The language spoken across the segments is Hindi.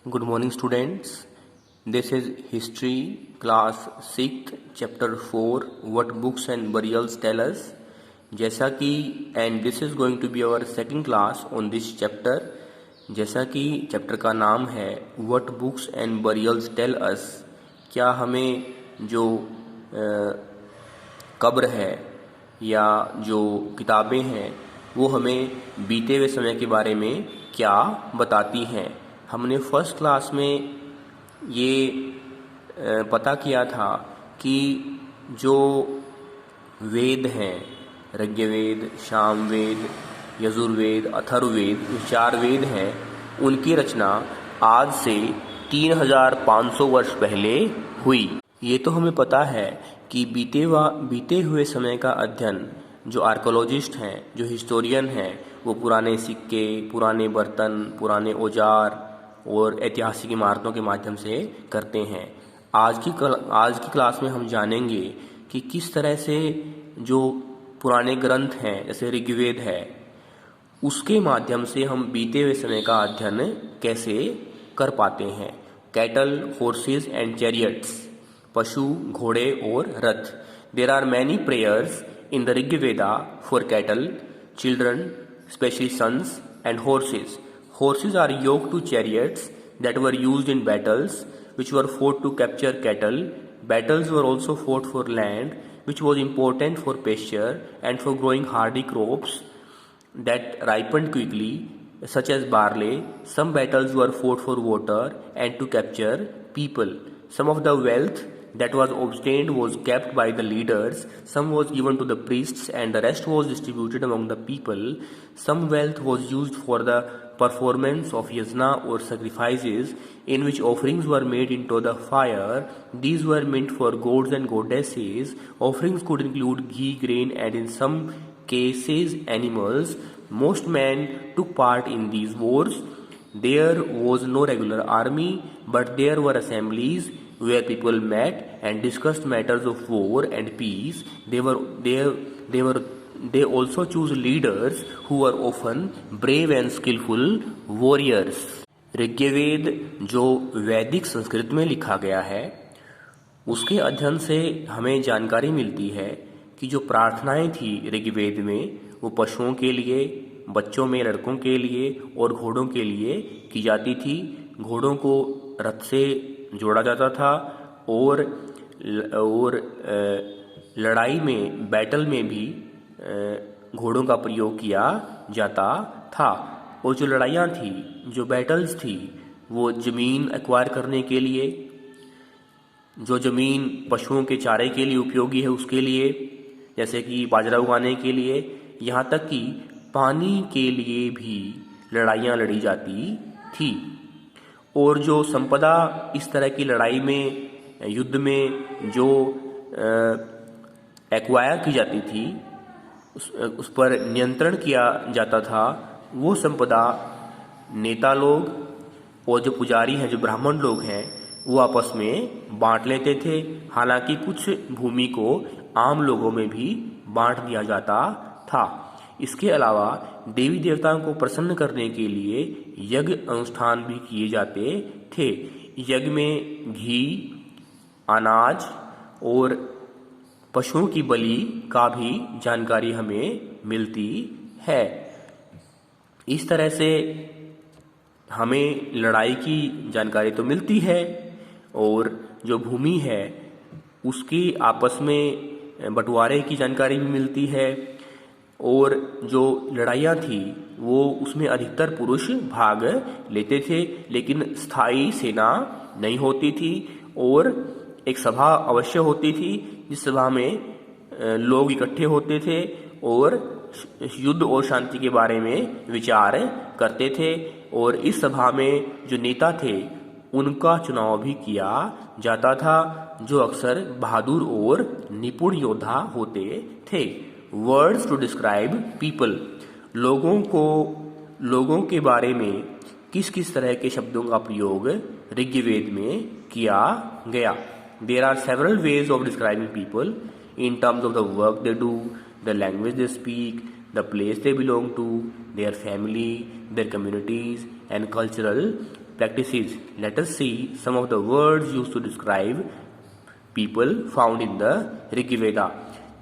Good morning, students. This is History, class 6th, chapter 4, What Books and Burials Tell Us. जैसा कि and this is going to be our second class on this chapter. जैसा कि चैप्टर का नाम है What Books and Burials Tell Us. क्या हमें जो कब्र है या जो किताबें हैं वो हमें बीते हुए समय के बारे में क्या बताती हैं। हमने फर्स्ट क्लास में ये पता किया था कि जो वेद हैं, ऋग्वेद, सामवेद, यजुर्वेद, अथर्ववेद, ये 4 वेद हैं, उनकी रचना आज से 3500 वर्ष पहले हुई। ये तो हमें पता है कि बीते हुए समय का अध्ययन जो आर्कोलॉजिस्ट हैं, जो हिस्टोरियन हैं, वो पुराने सिक्के, पुराने बर्तन, पुराने औजार और ऐतिहासिक इमारतों के माध्यम से करते हैं। आज की क्लास में हम जानेंगे कि किस तरह से जो पुराने ग्रंथ हैं, जैसे ऋग्वेद है, उसके माध्यम से हम बीते हुए समय का अध्ययन कैसे कर पाते हैं। कैटल, हॉर्सेस एंड चैरियट्स, पशु, घोड़े और रथ। There are many prayers in the Rigveda for cattle, children, specially sons and horses. Horses are yoked to chariots that were used in battles, which were fought to capture cattle. Battles were also fought for land, which was important for pasture and for growing hardy crops that ripened quickly, such as barley. Some battles were fought for water and to capture people. Some of the wealth that was obtained was kept by the leaders, some was given to the priests, and the rest was distributed among the people. Some wealth was used for the performance of yajna or sacrifices, in which offerings were made into the fire. These were meant for gods and goddesses. Offerings could include ghee, grain, and in some cases animals. Most men took part in these wars. There was no regular army, but there were assemblies where people met and discussed matters of war and peace. They also chose leaders who were often brave and skillful warriors. Rigveda जो वैदिक संस्कृत में लिखा गया है, उसके अध्ययन से हमें जानकारी मिलती है कि जो प्रार्थनाएं थी ऋग्वेद में, वो पशुओं के लिए, बच्चों में लड़कों के लिए और घोड़ों के लिए की जाती थी। घोड़ों को रथ से जोड़ा जाता था और लड़ाई में, बैटल में भी घोड़ों का प्रयोग किया जाता था। और जो लड़ाइयाँ थी, जो बैटल्स थी, वो ज़मीन एक्वायर करने के लिए, जो ज़मीन पशुओं के चारे के लिए उपयोगी है उसके लिए, जैसे कि बाजरा उगाने के लिए, यहाँ तक कि पानी के लिए भी लड़ाइयाँ लड़ी जाती थी। और जो संपदा इस तरह की लड़ाई में, युद्ध में जो एक्वायर की जाती थी, उस पर नियंत्रण किया जाता था, वो संपदा नेता लोग और जो पुजारी हैं, जो ब्राह्मण लोग हैं, वो आपस में बांट लेते थे। हालांकि कुछ भूमि को आम लोगों में भी बांट दिया जाता था। इसके अलावा देवी देवताओं को प्रसन्न करने के लिए यज्ञ अनुष्ठान भी किए जाते थे। यज्ञ में घी, अनाज और पशुओं की बलि का भी जानकारी हमें मिलती है। इस तरह से हमें लड़ाई की जानकारी तो मिलती है और जो भूमि है उसकी आपस में बंटवारे की जानकारी भी मिलती है। और जो लड़ाइयाँ थी वो उसमें अधिकतर पुरुष भाग लेते थे, लेकिन स्थायी सेना नहीं होती थी और एक सभा अवश्य होती थी, जिस सभा में लोग इकट्ठे होते थे और युद्ध और शांति के बारे में विचार करते थे। और इस सभा में जो नेता थे उनका चुनाव भी किया जाता था, जो अक्सर बहादुर और निपुण योद्धा होते थे। वर्ड्स टू डिस्क्राइब पीपल, लोगों के बारे में किस किस तरह के शब्दों का प्रयोग ऋग्वेद में किया गया। There are several ways of describing people in terms of the work they do, the language they speak, the place they belong to, their family, their communities and cultural practices. Let us see some of the words used to describe people found in the Rig Veda.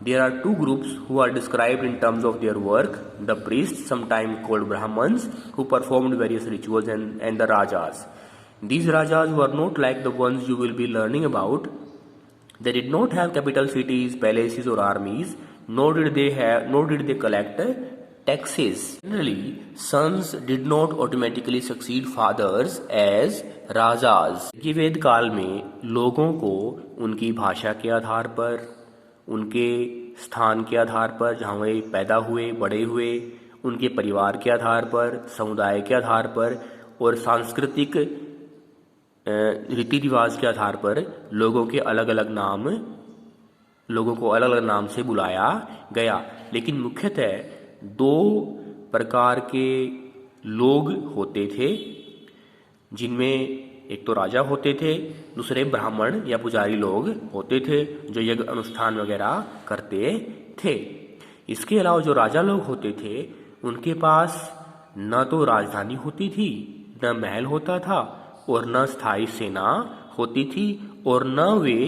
There are two groups who are described in terms of their work: the priests, sometimes called Brahmins, who performed various rituals, and the Rajas. These Rajas were not like the ones you will be learning about. They did not have capital cities, palaces, or armies, nor did they collect taxes. Generally, sons did not automatically succeed fathers as rajas. Rigveda काल में लोगों को उनकी भाषा के आधार पर, उनके स्थान के आधार पर जहाँ वे पैदा हुए, बड़े हुए, उनके परिवार के आधार पर, समुदाय के आधार पर और सांस्कृतिक रीति रिवाज के आधार पर लोगों को अलग अलग नाम से बुलाया गया। लेकिन मुख्यतः दो प्रकार के लोग होते थे, जिनमें एक तो राजा होते थे, दूसरे ब्राह्मण या पुजारी लोग होते थे जो यज्ञ अनुष्ठान वगैरह करते थे। इसके अलावा जो राजा लोग होते थे उनके पास न तो राजधानी होती थी, न महल होता था और न स्थायी सेना होती थी, और न वे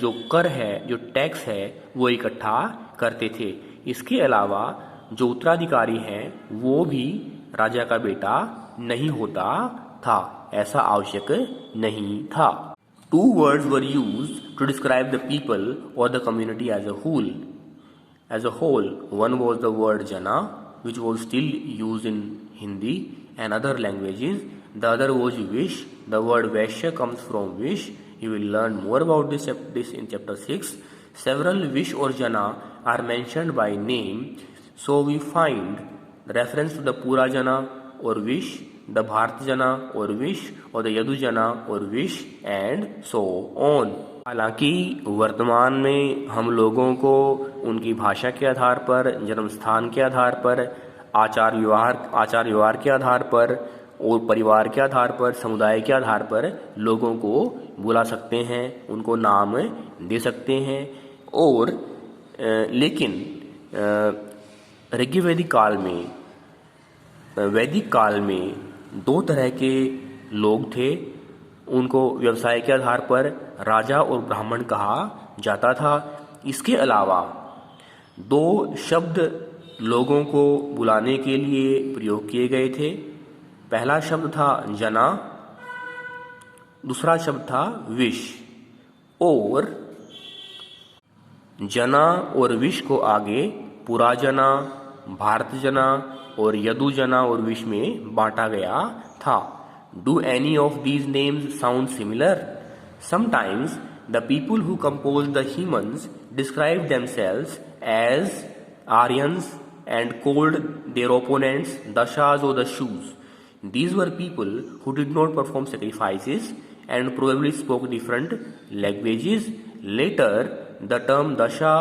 जो कर है, जो टैक्स है, वो इकट्ठा करते थे। इसके अलावा जो उत्तराधिकारी है वो भी राजा का बेटा नहीं होता था, ऐसा आवश्यक नहीं था। Two words were used to describe the people or the community as a whole. One was the word jana, which was still used in Hindi and other languages. The other was wish. The word vaishya comes from wish. You will learn more about this in chapter 6. Several wish or jana are mentioned by name, so we find reference to the Pura jana or wish, the Bharat jana or wish, or the Yadu jana or wish, and so on. हालांकि वर्तमान में हम लोगों को उनकी भाषा के आधार पर, जन्म स्थान के आधार पर, आचार व्यवहार के आधार पर और परिवार के आधार पर, समुदाय के आधार पर लोगों को बुला सकते हैं, उनको नाम दे सकते हैं। और लेकिन वैदिक काल में दो तरह के लोग थे। उनको व्यवसाय के आधार पर राजा और ब्राह्मण कहा जाता था। इसके अलावा दो शब्द लोगों को बुलाने के लिए प्रयोग किए गए थे। पहला शब्द था जना, दूसरा शब्द था विश। और जना और विश को आगे पुरा जना, भारत जना और यदु जना और विश में बांटा गया था। Do any of these names sound similar? Sometimes the people who composed the hymns described themselves as Aryans and called their opponents Dashas or Dashus. These were people who did not perform sacrifices and probably spoke different languages. Later, the term Dasha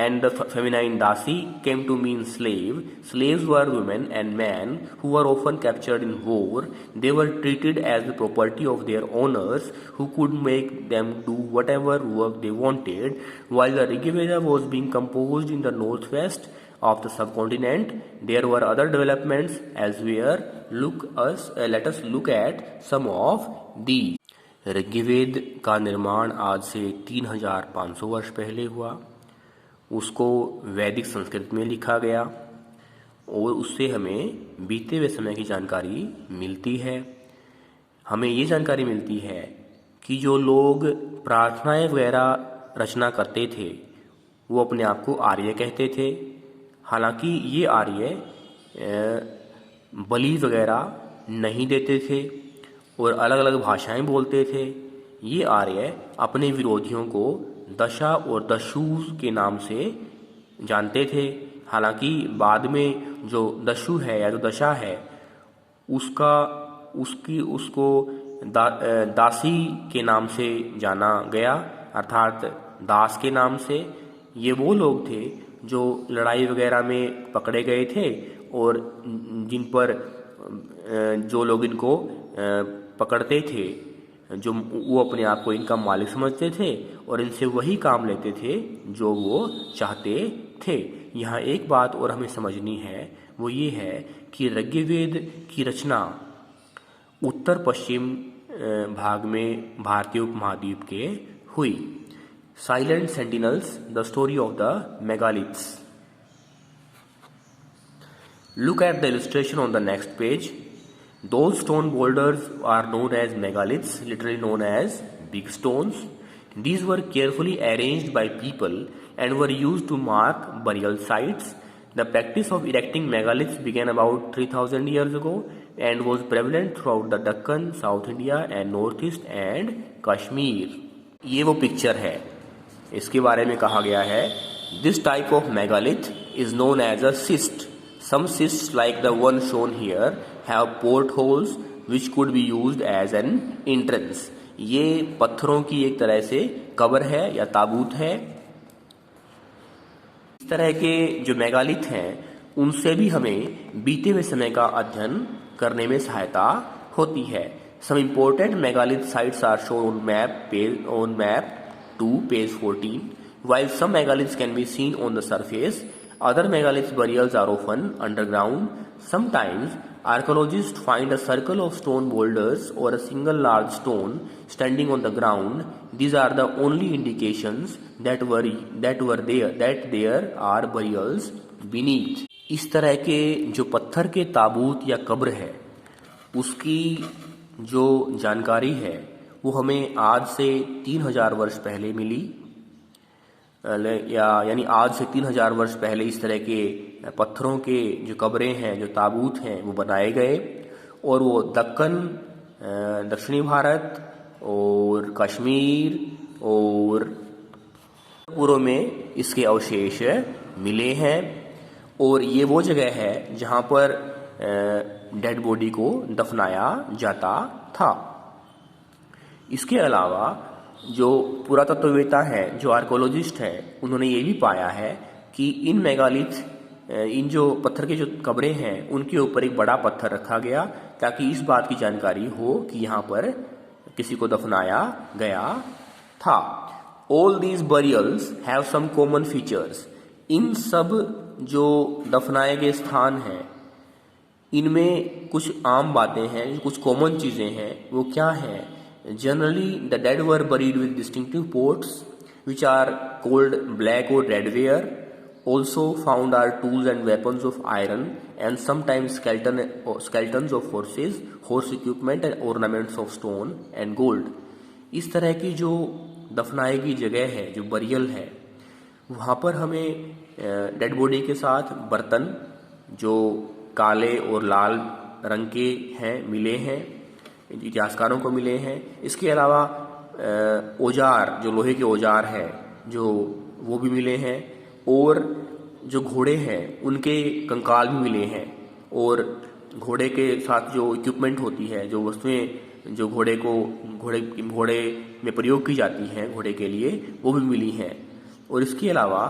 and the feminine Dasi came to mean slave. Slaves were women and men who were often captured in war. They were treated as the property of their owners, who could make them do whatever work they wanted. While the Rig Veda was being composed in the northwest of the subcontinent, there were other developments as well. Let us look at some of these. Rigveda का निर्माण आज से 3500 वर्ष पहले हुआ। उसको वैदिक संस्कृत में लिखा गया और उससे हमें बीते हुए समय की जानकारी मिलती है। हमें ये जानकारी मिलती है कि जो लोग प्रार्थनाएं वगैरह रचना करते थे वो अपने आप को आर्य कहते थे। हालांकि ये आर्य बलि वगैरह नहीं देते थे और अलग अलग भाषाएं बोलते थे। ये आर्य अपने विरोधियों को दशा और दशूस के नाम से जानते थे। हालांकि बाद में जो दशु है या जो दशा है उसको दासी के नाम से जाना गया, अर्थात दास के नाम से। ये वो लोग थे जो लड़ाई वगैरह में पकड़े गए थे और जिन पर जो लोग इनको पकड़ते थे, जो वो अपने आप को इनका मालिक समझते थे और इनसे वही काम लेते थे जो वो चाहते थे। यहाँ एक बात और हमें समझनी है, वो ये है कि ऋग्वेद की रचना उत्तर पश्चिम भाग में भारतीय उपमहाद्वीप के हुई। Silent sentinels, the story of the megaliths. Look at the illustration on the next page. Those stone boulders are known as megaliths, literally known as big stones. These were carefully arranged by people and were used to mark burial sites. The practice of erecting megaliths began about 3000 years ago and was prevalent throughout the Deccan, South India and Northeast and Kashmir. ये वो पिक्चर है, इसके बारे में कहा गया है, This type of megalith is known as a schist. Some schists like the one shown here have portholes which could be used as an entrance. ये पत्थरों की एक तरह से कब्र है या ताबूत है। इस तरह के जो मेगालिथ हैं उनसे भी हमें बीते हुए समय का अध्ययन करने में सहायता होती है। Some important megalith sites are shown on map 2 page 14. While some megaliths can be seen on the surface, other megalith burials are often underground. Sometimes archaeologists find a circle of stone boulders or a single large stone standing on the ground. These are the only indications that there are burials beneath. इस तरह के जो पत्थर के ताबूत या कब्र है उसकी जो जानकारी है वो हमें आज से 3000 वर्ष पहले मिली, यानी आज से 3000 वर्ष पहले इस तरह के पत्थरों के जो कब्रें हैं, जो ताबूत हैं, वो बनाए गए और वो दक्कन, दक्षिणी भारत और कश्मीर और पूर्व में इसके अवशेष मिले हैं। और ये वो जगह है जहाँ पर डेड बॉडी को दफनाया जाता था। इसके अलावा जो पुरातत्ववेत्ता हैं, जो आर्कोलॉजिस्ट हैं, उन्होंने ये भी पाया है कि इन मेगालिथ, इन जो पत्थर के जो कब्रें हैं उनके ऊपर एक बड़ा पत्थर रखा गया ताकि इस बात की जानकारी हो कि यहाँ पर किसी को दफनाया गया था। All these burials have some common features. इन सब जो दफनाए गए स्थान हैं इनमें कुछ आम बातें हैं, कुछ कॉमन चीज़ें हैं। वो क्या हैं? Generally, the dead were buried with distinctive pots, which are called black or red ware. Also found are tools and weapons of iron, and sometimes skeletons of horses, horse equipment, and ornaments of stone and gold. इस तरह की जो दफनाए की जगह है, जो बरियल है, वहाँ पर हमें डेड बॉडी के साथ बर्तन जो काले और लाल रंग के हैं मिले हैं, इतिहासकारों को मिले हैं। इसके अलावा औजार, जो लोहे के औजार हैं, जो वो भी मिले हैं और जो घोड़े हैं उनके कंकाल भी मिले हैं और घोड़े के साथ जो इक्विपमेंट होती है, जो वस्तुएं जो घोड़े में प्रयोग की जाती हैं घोड़े के लिए, वो भी मिली हैं। और इसके अलावा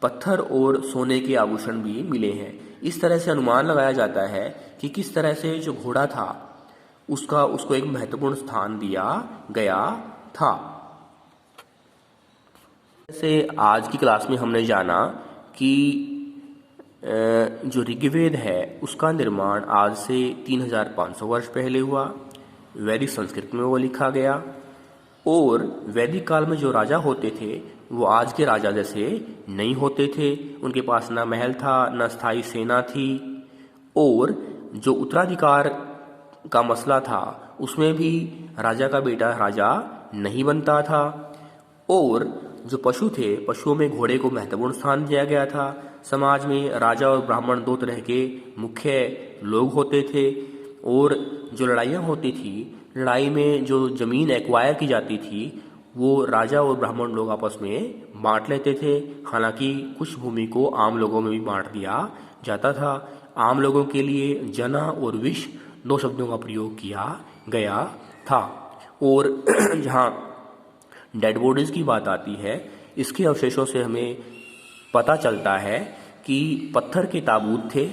पत्थर और सोने के आभूषण भी मिले हैं। इस तरह से अनुमान लगाया जाता है कि किस तरह से जो घोड़ा था उसको एक महत्वपूर्ण स्थान दिया गया था। जैसे आज की क्लास में हमने जाना कि जो ऋग्वेद है उसका निर्माण आज से 3500 वर्ष पहले हुआ। वैदिक संस्कृत में वो लिखा गया और वैदिक काल में जो राजा होते थे वो आज के राजा जैसे नहीं होते थे। उनके पास ना महल था, ना स्थायी सेना थी और जो उत्तराधिकार का मसला था उसमें भी राजा का बेटा राजा नहीं बनता था। और जो पशु थे, पशुओं में घोड़े को महत्वपूर्ण स्थान दिया गया था। समाज में राजा और ब्राह्मण दो तरह के मुख्य लोग होते थे और जो लड़ाइयाँ होती थी, लड़ाई में जो जमीन एक्वायर की जाती थी वो राजा और ब्राह्मण लोग आपस में बांट लेते थे। हालांकि कुछ भूमि को आम लोगों में भी बांट दिया जाता था। आम लोगों के लिए जना और विष 2 शब्दों का प्रयोग किया गया था। और जहाँ डेड बॉडीज की बात आती है, इसके अवशेषों से हमें पता चलता है कि पत्थर के ताबूत थे,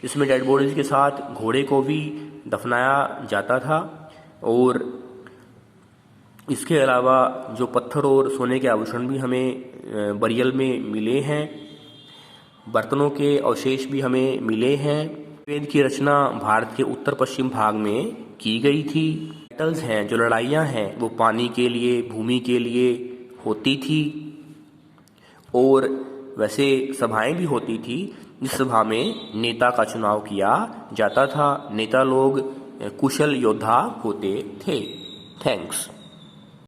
इसमें डेड बॉडीज के साथ घोड़े को भी दफनाया जाता था। और इसके अलावा जो पत्थर और सोने के आभूषण भी हमें बरियल में मिले हैं। बर्तनों के अवशेष भी हमें मिले हैं। वेद की रचना भारत के उत्तर पश्चिम भाग में की गई थी। बैटल्स हैं, जो लड़ाइयाँ हैं, वो पानी के लिए, भूमि के लिए होती थी। और वैसे सभाएं भी होती थी जिस सभा में नेता का चुनाव किया जाता था। नेता लोग कुशल योद्धा होते थे। थैंक्स।